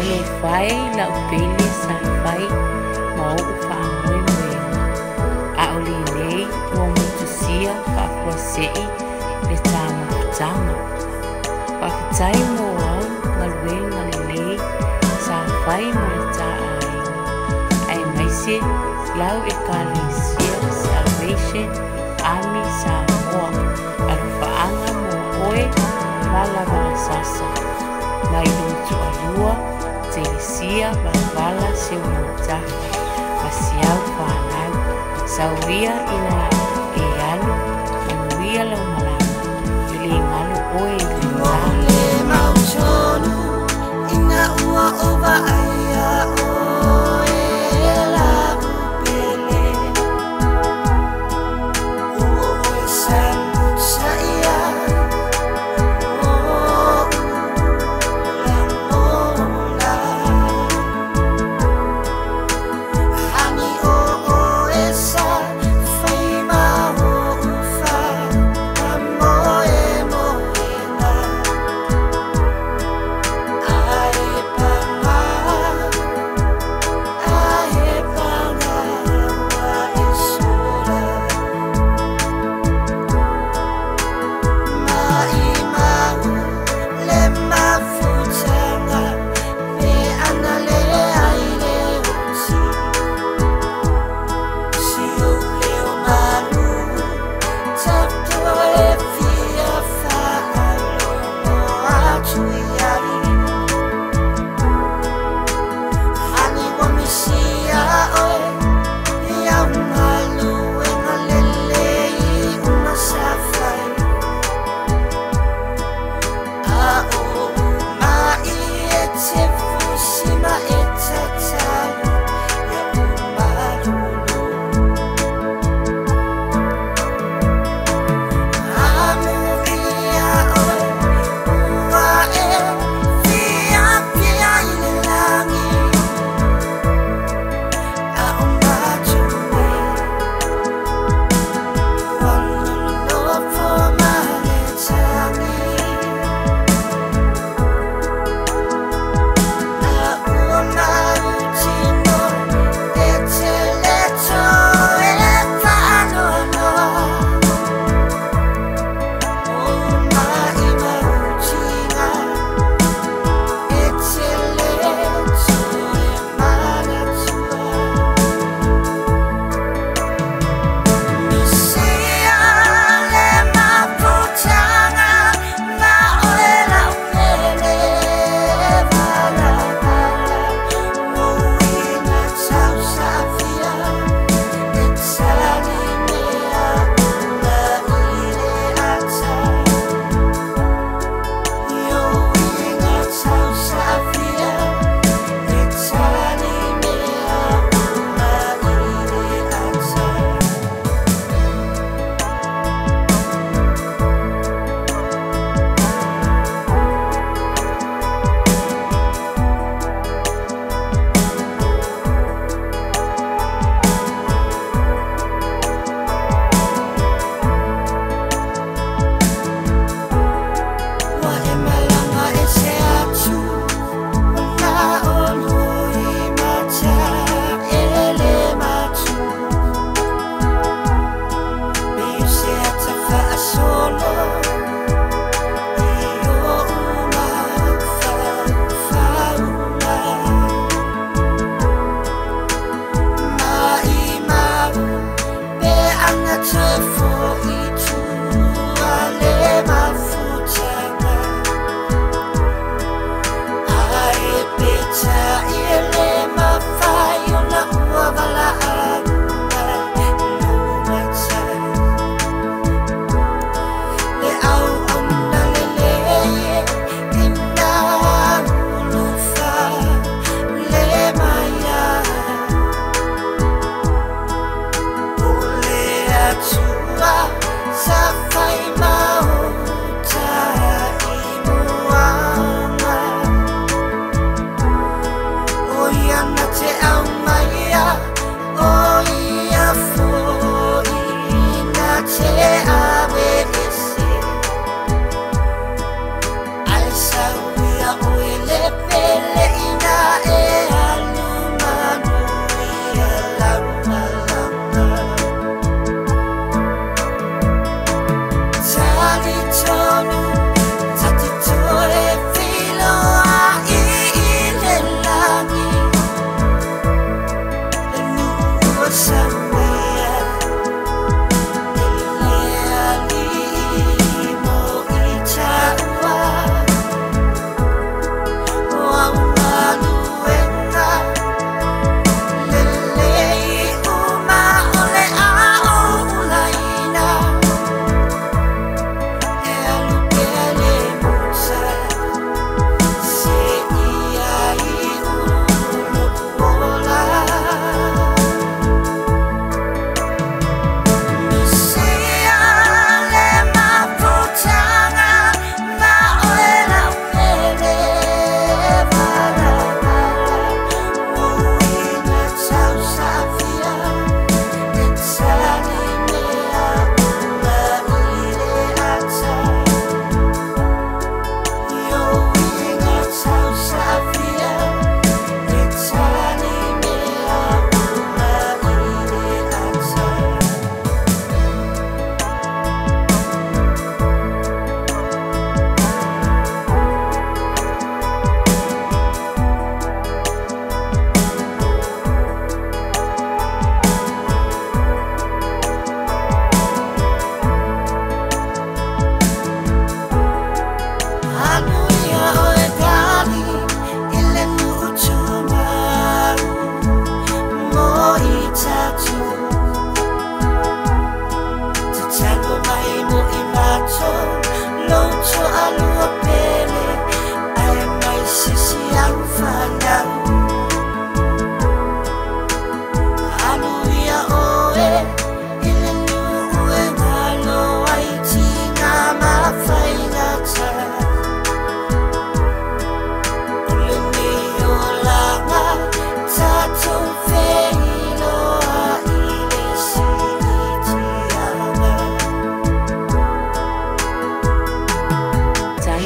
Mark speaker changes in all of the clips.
Speaker 1: le fai la upele sa fai mau ufa moe moe. A oli nei ua mutusia fa kuasei le tama. Pakitai mo au ngalwe ngalelei sa fai mo le taa ai maise lau e kalesia Salvation Army Samoa alufaanga mo oe vala sasa mai lutu alua te isia vala se umota pasiau whanau sauria ina e alu manuia lau malama ili ngalu oe
Speaker 2: le mauchonu ina ua ova aia oe la upele oe san saia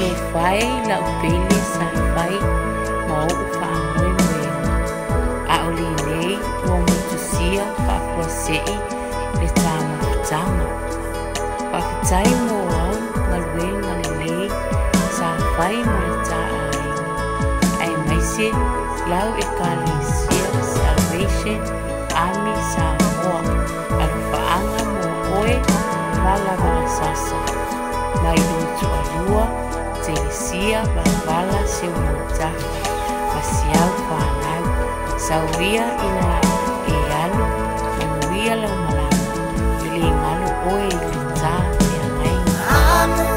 Speaker 1: le fai la upele sa fai mau ufa mwe a oli nei o mutusia pa kuasei le tama pakitai mo au malwe ngalei sa fai mo le tai ai maise lau e kalesia Salvation Army Samoa alfaanga mo oe vala sasa mai lutu alua Teresia Bavala se umuta masiau whanau sauria ina e alu manuia lau malama ili ngalo oe ili tā mea ngai